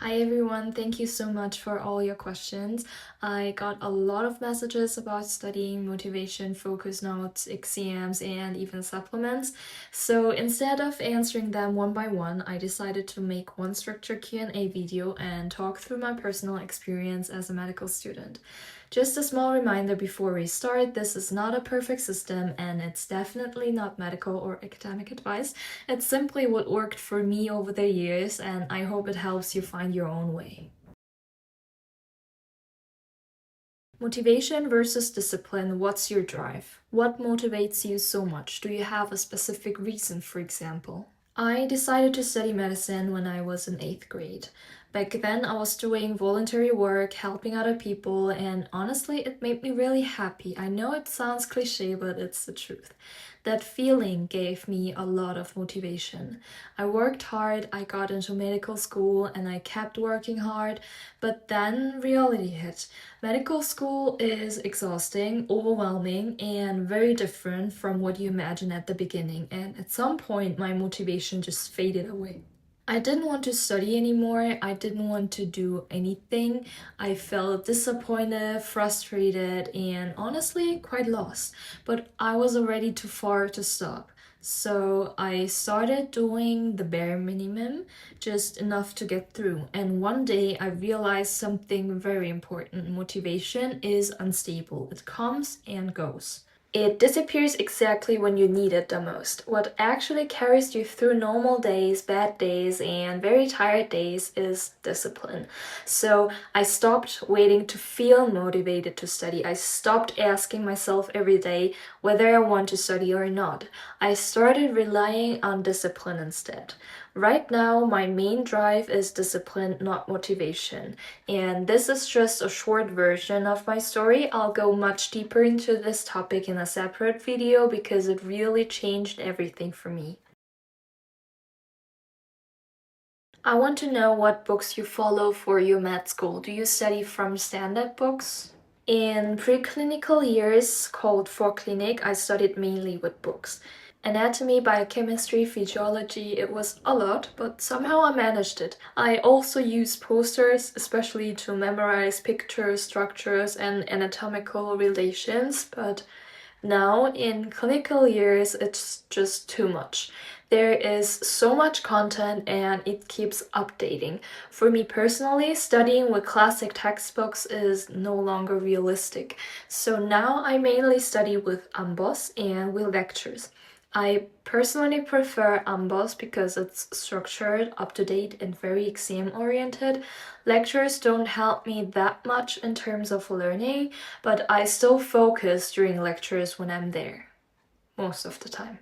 Hi everyone, thank you so much for all your questions. I got a lot of messages about studying, motivation, focus notes, exams, and even supplements. So instead of answering them one by one, I decided to make one structured Q&A video and talk through my personal experience as a medical student. Just a small reminder before we start, this is not a perfect system and it's definitely not medical or academic advice. It's simply what worked for me over the years, and I hope it helps you find your own way. Motivation versus discipline. What's your drive? What motivates you so much? Do you have a specific reason, for example? I decided to study medicine when I was in 8th grade. Back then, I was doing voluntary work, helping other people, and honestly, it made me really happy. I know it sounds cliche, but it's the truth. That feeling gave me a lot of motivation. I worked hard, I got into medical school, and I kept working hard, but then reality hit. Medical school is exhausting, overwhelming, and very different from what you imagine at the beginning, and at some point, my motivation just faded away. I didn't want to study anymore. I didn't want to do anything. I felt disappointed, frustrated, and honestly quite lost. But I was already too far to stop. So I started doing the bare minimum, just enough to get through. And one day I realized something very important. Motivation is unstable, it comes and goes. It disappears exactly when you need it the most. What actually carries you through normal days, bad days, and very tired days is discipline. So I stopped waiting to feel motivated to study. I stopped asking myself every day whether I want to study or not. I started relying on discipline instead. Right now, my main drive is discipline, not motivation. And this is just a short version of my story. I'll go much deeper into this topic in a separate video because it really changed everything for me. I want to know what books you follow for your med school. Do you study from standard books? In preclinical years, called clinic, I studied mainly with books. Anatomy, biochemistry, physiology, it was a lot, but somehow I managed it. I also used posters, especially to memorize pictures, structures, and anatomical relations, but now in clinical years, it's just too much. There is so much content and it keeps updating. For me personally, studying with classic textbooks is no longer realistic. So now I mainly study with Amboss and with lectures. I personally prefer Amboss because it's structured, up-to-date, and very exam-oriented. Lectures don't help me that much in terms of learning, but I still focus during lectures when I'm there, most of the time.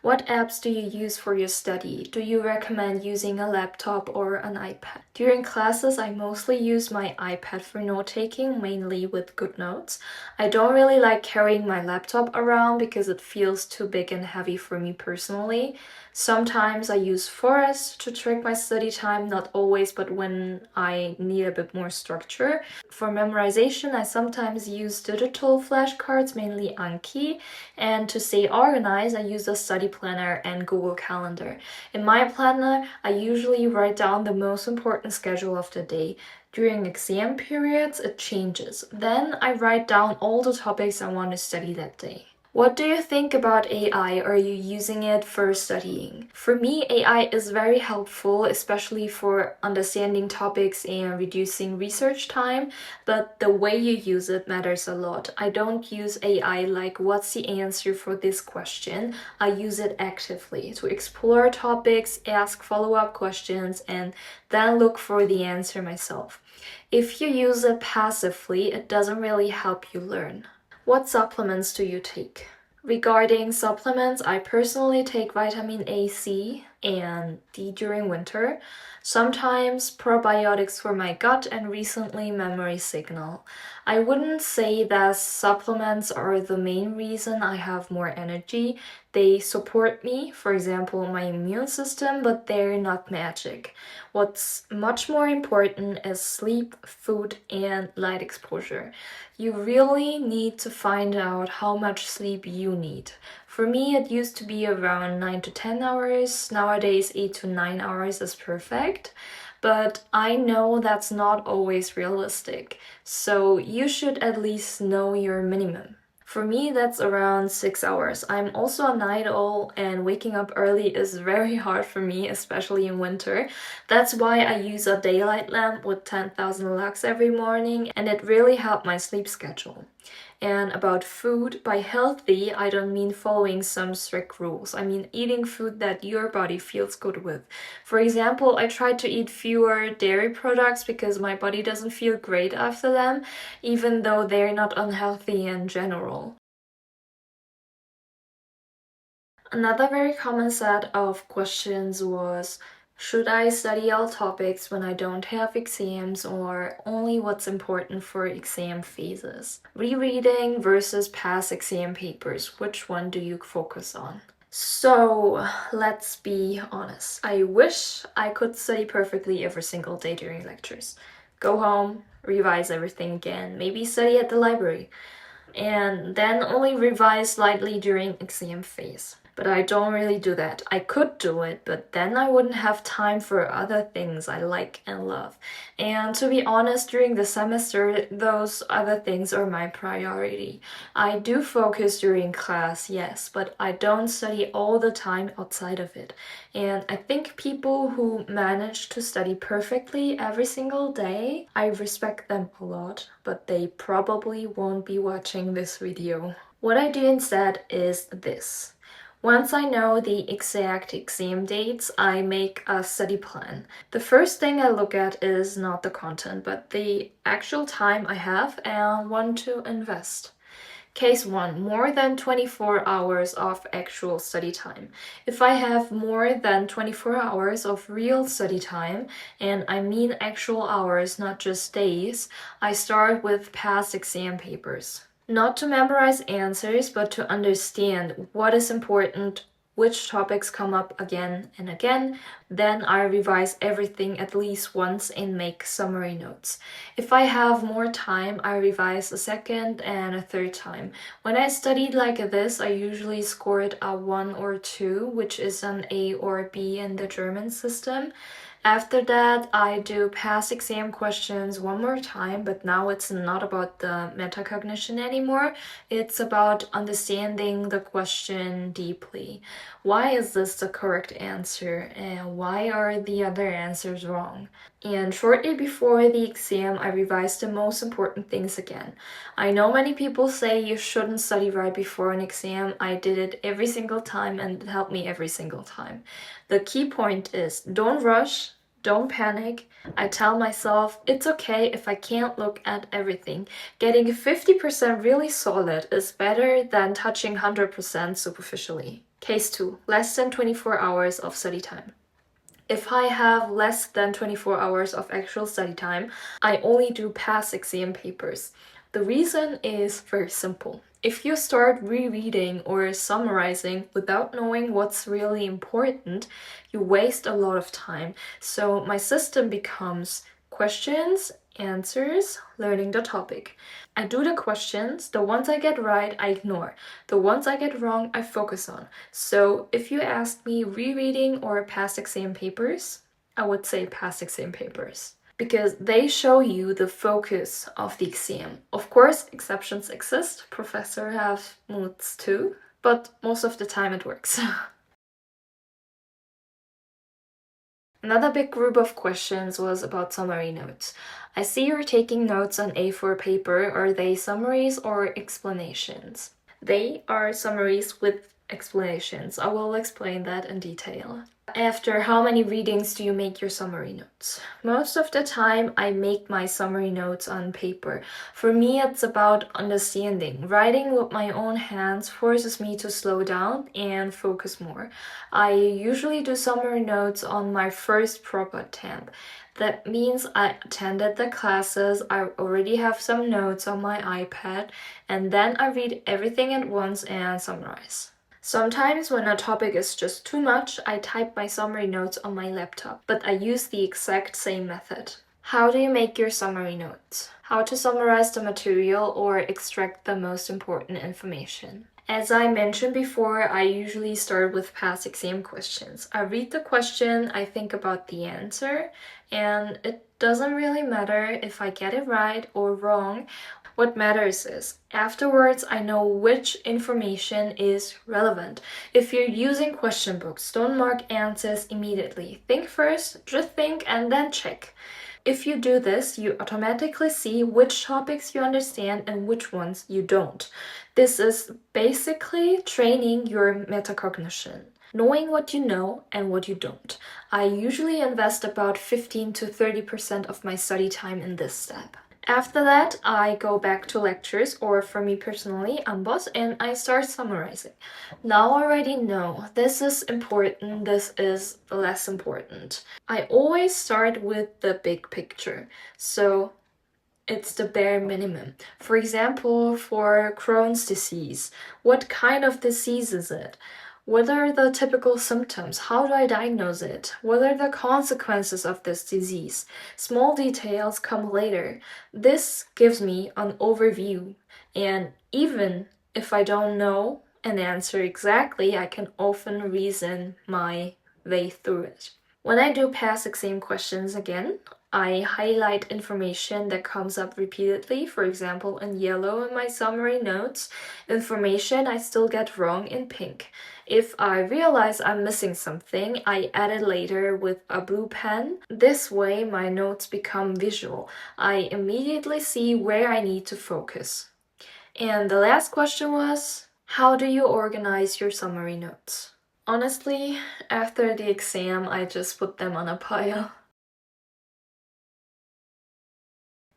What apps do you use for your study? Do you recommend using a laptop or an iPad? During classes, I mostly use my iPad for note-taking, mainly with GoodNotes. I don't really like carrying my laptop around because it feels too big and heavy for me personally. Sometimes I use Forest to track my study time, not always, but when I need a bit more structure. For memorization, I sometimes use digital flashcards, mainly Anki, and to stay organized, I use a study planner and Google Calendar. In my planner, I usually write down the most important schedule of the day. During exam periods, it changes. Then I write down all the topics I want to study that day. What do you think about AI? Are you using it for studying? For me, AI is very helpful, especially for understanding topics and reducing research time, but the way you use it matters a lot. I don't use AI like, what's the answer for this question? I use it actively to explore topics, ask follow-up questions, and then look for the answer myself. If you use it passively, it doesn't really help you learn. What supplements do you take? Regarding supplements, I personally take vitamin A, C, and D during winter, sometimes probiotics for my gut, and recently memory signal. I wouldn't say that supplements are the main reason I have more energy. They support me, for example, my immune system, but they're not magic. What's much more important is sleep, food, and light exposure. You really need to find out how much sleep you need. For me, it used to be around 9 to 10 hours. Nowadays, 8 to 9 hours is perfect. But I know that's not always realistic, so you should at least know your minimum. For me, that's around 6 hours. I'm also a night owl, and waking up early is very hard for me, especially in winter. That's why I use a daylight lamp with 10,000 lux every morning, and it really helped my sleep schedule. And about food, by healthy, I don't mean following some strict rules. I mean eating food that your body feels good with. For example, I try to eat fewer dairy products because my body doesn't feel great after them, even though they're not unhealthy in general. Another very common set of questions was, should I study all topics when I don't have exams or only what's important for exam phases? Rereading versus past exam papers, which one do you focus on? So, let's be honest. I wish I could study perfectly every single day during lectures. Go home, revise everything again, maybe study at the library, and then only revise slightly during exam phase. But I don't really do that. I could do it, but then I wouldn't have time for other things I like and love. And to be honest, during the semester, those other things are my priority. I do focus during class, yes, but I don't study all the time outside of it. And I think people who manage to study perfectly every single day, I respect them a lot, but they probably won't be watching this video. What I do instead is this. Once I know the exact exam dates, I make a study plan. The first thing I look at is not the content, but the actual time I have and want to invest. Case 1. More than 24 hours of actual study time. If I have more than 24 hours of real study time, and I mean actual hours, not just days, I start with past exam papers. Not to memorize answers, but to understand what is important, which topics come up again and again. Then I revise everything at least once and make summary notes. If I have more time, I revise a second and a third time. When I studied like this, I usually scored a 1 or 2, which is an A or B in the German system. After that, I do past exam questions one more time, but now it's not about the metacognition anymore. It's about understanding the question deeply. Why is this the correct answer, and why are the other answers wrong? And shortly before the exam, I revised the most important things again. I know many people say you shouldn't study right before an exam. I did it every single time and it helped me every single time. The key point is don't rush, don't panic. I tell myself it's okay if I can't look at everything. Getting 50% really solid is better than touching 100% superficially. Case 2. Less than 24 hours of study time. If I have less than 24 hours of actual study time, I only do past exam papers. The reason is very simple. If you start rereading or summarizing without knowing what's really important, you waste a lot of time. So my system becomes questions, answers, learning the topic. I do the questions, the ones I get right, I ignore. The ones I get wrong, I focus on. So if you ask me rereading or past exam papers, I would say past exam papers, because they show you the focus of the exam. Of course, exceptions exist. Professors have moods too, but most of the time it works. Another big group of questions was about summary notes. I see you're taking notes on A4 paper. Are they summaries or explanations? They are summaries with explanations. I will explain that in detail. After how many readings do you make your summary notes? Most of the time, I make my summary notes on paper. For me, it's about understanding. Writing with my own hands forces me to slow down and focus more. I usually do summary notes on my first proper attempt. That means I attended the classes, I already have some notes on my iPad, and then I read everything at once and summarize. Sometimes when a topic is just too much, I type my summary notes on my laptop, but I use the exact same method. How do you make your summary notes? How to summarize the material or extract the most important information. As I mentioned before, I usually start with past exam questions. I read the question, I think about the answer, And it doesn't really matter if I get it right or wrong. What matters is, afterwards, I know which information is relevant. If you're using question books, don't mark answers immediately. Think first, just think, and then check. If you do this, you automatically see which topics you understand and which ones you don't. This is basically training your metacognition, knowing what you know and what you don't. I usually invest about 15 to 30% of my study time in this step. After that, I go back to lectures, or for me personally, ambos, and I start summarizing. Now I already know this is important, this is less important. I always start with the big picture, so it's the bare minimum. For example, for Crohn's disease, what kind of disease is it? What are the typical symptoms? How do I diagnose it? What are the consequences of this disease? Small details come later. This gives me an overview, and even if I don't know an answer exactly, I can often reason my way through it. When I do past exam questions again, I highlight information that comes up repeatedly, for example, in yellow in my summary notes, information I still get wrong in pink. If I realize I'm missing something, I add it later with a blue pen. This way, my notes become visual. I immediately see where I need to focus. And the last question was, how do you organize your summary notes? Honestly, after the exam, I just put them on a pile.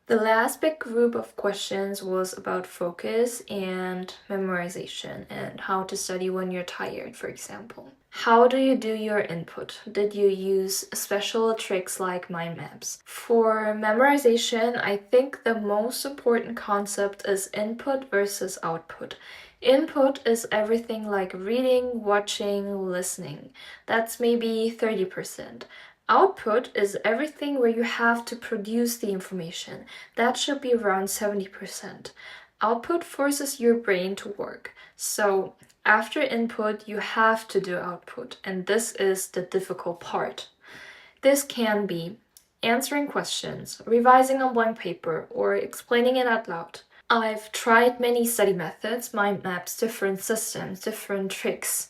The last big group of questions was about focus and memorization and how to study when you're tired, for example. How do you do your input? Did you use special tricks like mind maps? For memorization, I think the most important concept is input versus output. Input is everything like reading, watching, listening. That's maybe 30%. Output is everything where you have to produce the information. That should be around 70%. Output forces your brain to work. So after input, you have to do output, and this is the difficult part. This can be answering questions, revising on blank paper, or explaining it out loud. I've tried many study methods, mind maps, different systems, different tricks.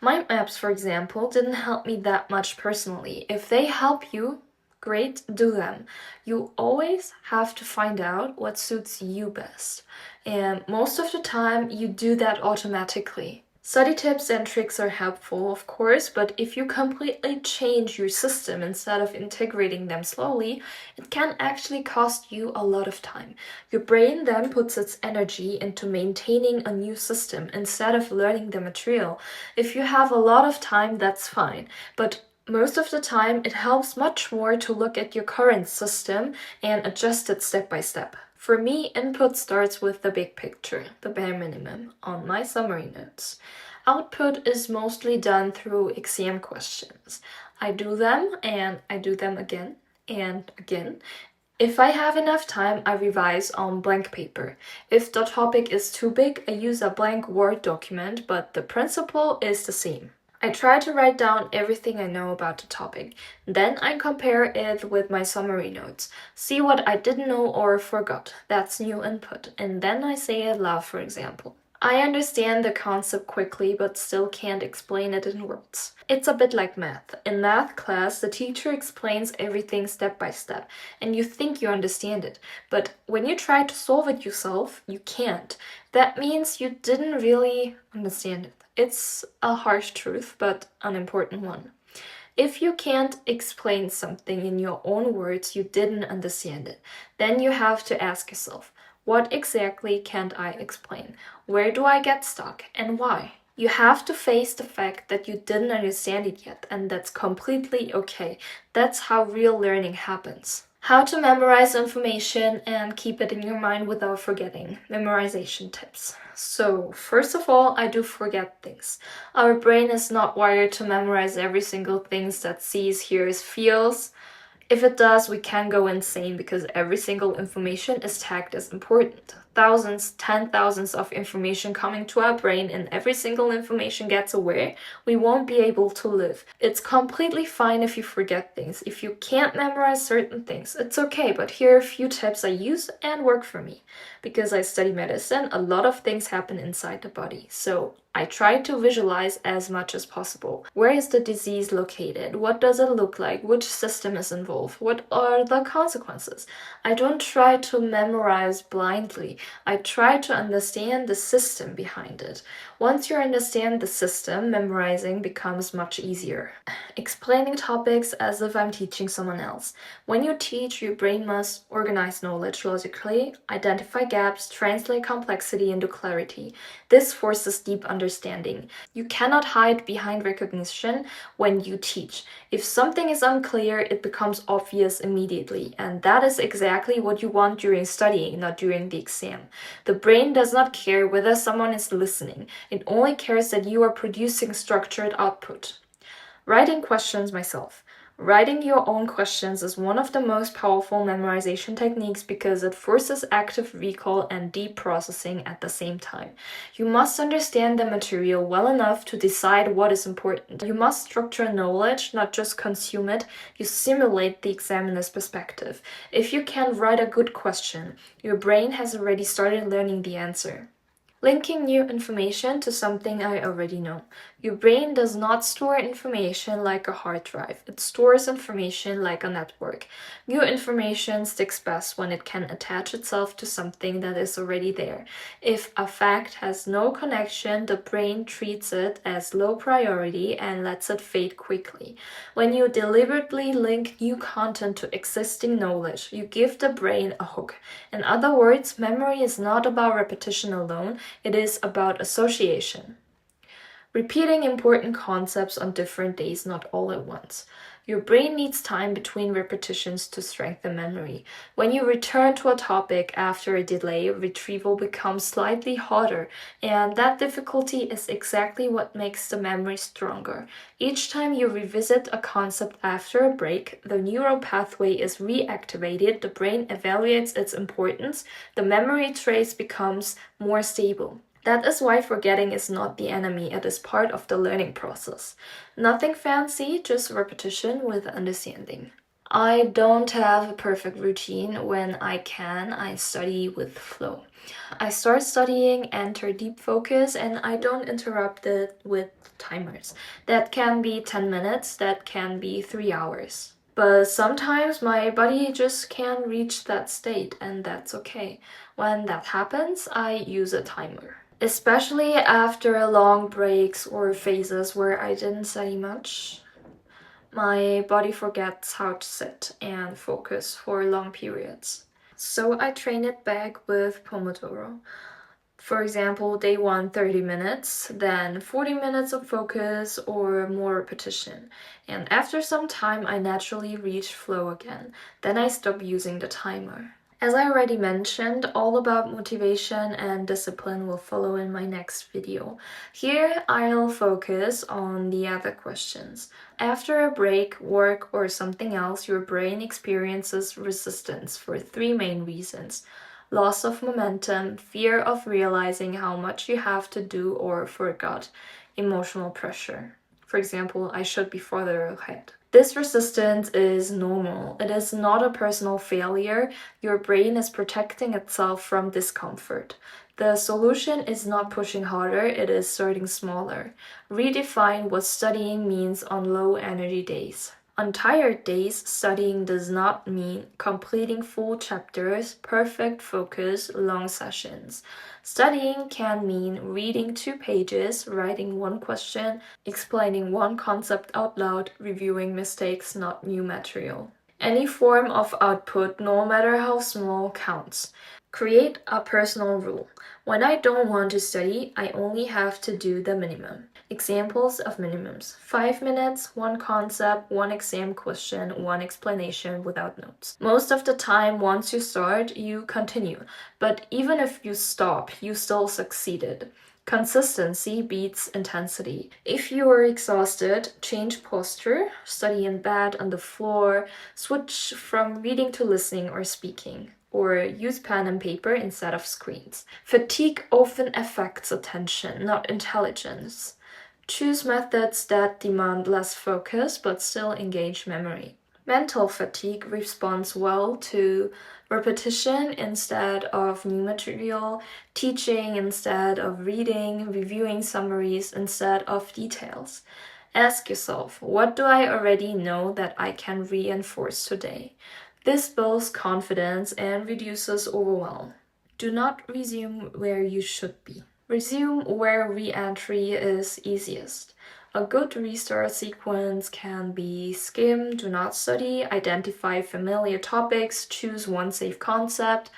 Mind maps, for example, didn't help me that much personally. If they help you, great, do them. You always have to find out what suits you best. And most of the time, you do that automatically. Study tips and tricks are helpful, of course, but if you completely change your system instead of integrating them slowly, it can actually cost you a lot of time. Your brain then puts its energy into maintaining a new system instead of learning the material. If you have a lot of time, that's fine, but most of the time, it helps much more to look at your current system and adjust it step by step. For me, input starts with the big picture, the bare minimum, on my summary notes. Output is mostly done through exam questions. I do them and I do them again and again. If I have enough time, I revise on blank paper. If the topic is too big, I use a blank Word document, but the principle is the same. I try to write down everything I know about the topic. Then I compare it with my summary notes. See what I didn't know or forgot. That's new input. And then I say it loud, for example. I understand the concept quickly, but still can't explain it in words. It's a bit like math. In math class, the teacher explains everything step by step, and you think you understand it. But when you try to solve it yourself, you can't. That means you didn't really understand it. It's a harsh truth, but an important one. If you can't explain something in your own words, you didn't understand it. Then you have to ask yourself, what exactly can't I explain? Where do I get stuck and why? You have to face the fact that you didn't understand it yet, and that's completely okay. That's how real learning happens. How to memorize information and keep it in your mind without forgetting. Memorization tips. So, first of all, I do forget things. Our brain is not wired to memorize every single thing that sees, hears, feels. If it does, we can go insane because every single information is tagged as important. Thousands, 10,000s of information coming to our brain, and every single information gets away, we won't be able to live. It's completely fine if you forget things. If you can't memorize certain things, it's okay, but here are a few tips I use and work for me. Because I study medicine, a lot of things happen inside the body. So I try to visualize as much as possible. Where is the disease located? What does it look like? Which system is involved? What are the consequences? I don't try to memorize blindly. I try to understand the system behind it. Once you understand the system, memorizing becomes much easier. Explaining topics as if I'm teaching someone else. When you teach, your brain must organize knowledge logically, identify gaps, translate complexity into clarity. This forces deep understanding. You cannot hide behind recognition when you teach. If something is unclear, it becomes obvious immediately, and that is exactly what you want during studying, not during the exam. The brain does not care whether someone is listening. It only cares that you are producing structured output. Writing questions myself. Writing your own questions is one of the most powerful memorization techniques because it forces active recall and deep processing at the same time. You must understand the material well enough to decide what is important. You must structure knowledge, not just consume it. You simulate the examiner's perspective. If you can write a good question, your brain has already started learning the answer. Linking new information to something I already know. Your brain does not store information like a hard drive. It stores information like a network. New information sticks best when it can attach itself to something that is already there. If a fact has no connection, the brain treats it as low priority and lets it fade quickly. When you deliberately link new content to existing knowledge, you give the brain a hook. In other words, memory is not about repetition alone. It is about association. Repeating important concepts on different days, not all at once. Your brain needs time between repetitions to strengthen memory. When you return to a topic after a delay, retrieval becomes slightly harder, and that difficulty is exactly what makes the memory stronger. Each time you revisit a concept after a break, the neural pathway is reactivated, the brain evaluates its importance, the memory trace becomes more stable. That is why forgetting is not the enemy, it is part of the learning process. Nothing fancy, just repetition with understanding. I don't have a perfect routine. When I can, I study with flow. I start studying, enter deep focus, and I don't interrupt it with timers. That can be 10 minutes, that can be 3 hours. But sometimes my body just can't reach that state, and that's okay. When that happens, I use a timer. Especially after long breaks or phases where I didn't study much, my body forgets how to sit and focus for long periods. So I train it back with Pomodoro. For example, day 1, 30 minutes, then 40 minutes of focus or more repetition. And after some time, I naturally reach flow again. Then I stop using the timer. As I already mentioned, all about motivation and discipline will follow in my next video. Here, I'll focus on the other questions. After a break, work, or something else, your brain experiences resistance for 3 main reasons. Loss of momentum, fear of realizing how much you have to do or forgot, emotional pressure. For example, I should be further ahead. This resistance is normal. It is not a personal failure. Your brain is protecting itself from discomfort. The solution is not pushing harder, it is starting smaller. Redefine what studying means on low energy days. On tired days, studying does not mean completing full chapters, perfect focus, long sessions. Studying can mean reading 2 pages, writing 1 question, explaining 1 concept out loud, reviewing mistakes, not new material. Any form of output, no matter how small, counts. Create a personal rule. When I don't want to study, I only have to do the minimum. Examples of minimums: 5 minutes, 1 concept, 1 exam question, 1 explanation without notes. Most of the time, once you start, you continue. But even if you stop, you still succeeded. Consistency beats intensity. If you are exhausted, change posture, study in bed, on the floor, switch from reading to listening or speaking, or use pen and paper instead of screens. Fatigue often affects attention, not intelligence. Choose methods that demand less focus but still engage memory. Mental fatigue responds well to repetition instead of new material, teaching instead of reading, reviewing summaries instead of details. Ask yourself, what do I already know that I can reinforce today? This builds confidence and reduces overwhelm. Do not resume where you should be. Resume where re-entry is easiest. A good restart sequence can be skim, do not study, identify familiar topics, choose one safe concept,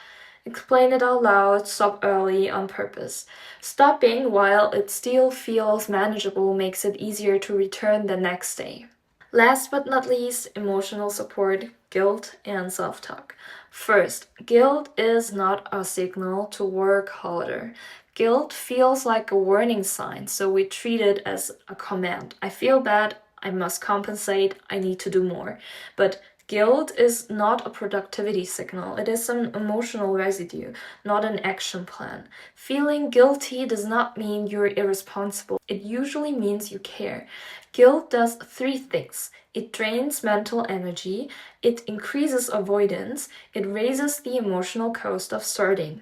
explain it out loud, stop early on purpose. Stopping while it still feels manageable makes it easier to return the next day. Last but not least, emotional support, guilt, and self-talk. First, guilt is not a signal to work harder. Guilt feels like a warning sign, so we treat it as a command. I feel bad, I must compensate, I need to do more. But guilt is not a productivity signal, it is an emotional residue, not an action plan. Feeling guilty does not mean you're irresponsible, it usually means you care. Guilt does three things. It drains mental energy, it increases avoidance, it raises the emotional cost of starting.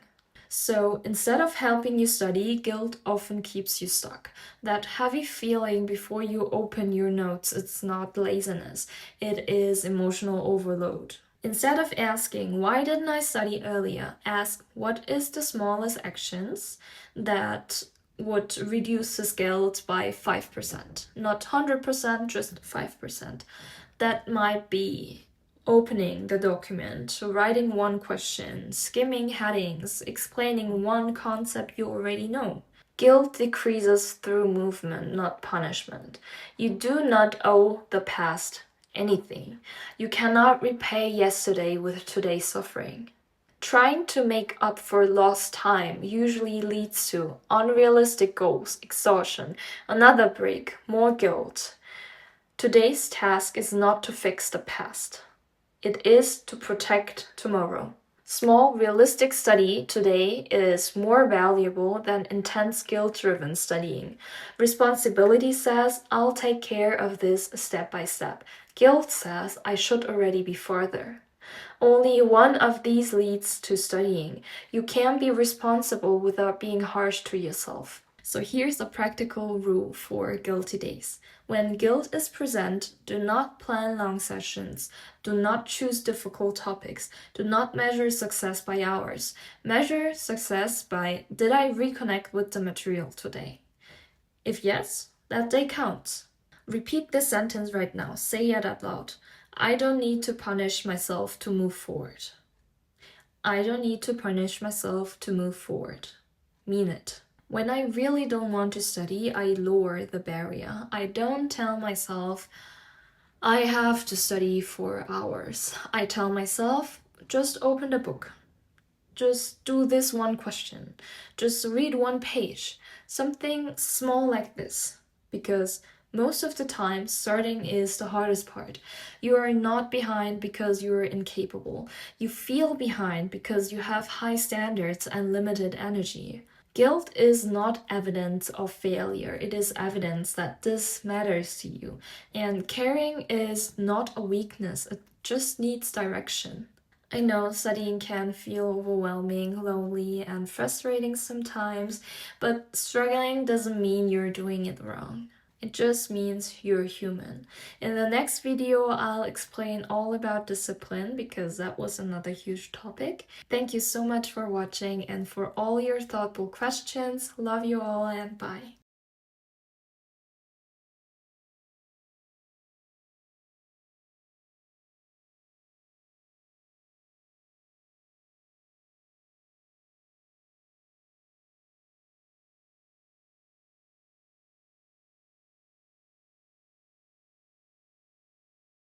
So instead of helping you study, guilt often keeps you stuck. That heavy feeling before you open your notes, it's not laziness, it is emotional overload. Instead of asking, why didn't I study earlier? Ask, what is the smallest actions that would reduce this guilt by 5%? Not 100%, just 5%. That might be opening the document, writing one question, skimming headings, explaining one concept you already know. Guilt decreases through movement, not punishment. You do not owe the past anything. You cannot repay yesterday with today's suffering. Trying to make up for lost time usually leads to unrealistic goals, exhaustion, another break, more guilt. Today's task is not to fix the past. It is to protect tomorrow. Small, realistic study today is more valuable than intense, guilt-driven studying. Responsibility says, I'll take care of this step by step. Guilt says, I should already be farther. Only one of these leads to studying. You can't be responsible without being harsh to yourself. So here's a practical rule for guilty days. When guilt is present, do not plan long sessions. Do not choose difficult topics. Do not measure success by hours. Measure success by, did I reconnect with the material today? If yes, that day counts. Repeat this sentence right now. Say it out loud. I don't need to punish myself to move forward. I don't need to punish myself to move forward. Mean it. When I really don't want to study, I lower the barrier. I don't tell myself, I have to study for hours. I tell myself, just open the book. Just do this one question. Just read one page. Something small like this. Because most of the time, starting is the hardest part. You are not behind because you are incapable. You feel behind because you have high standards and limited energy. Guilt is not evidence of failure. It is evidence that this matters to you. And caring is not a weakness. It just needs direction. I know studying can feel overwhelming, lonely, and frustrating sometimes, but struggling doesn't mean you're doing it wrong. It just means you're human. In the next video, I'll explain all about discipline because that was another huge topic. Thank you so much for watching and for all your thoughtful questions. Love you all and bye.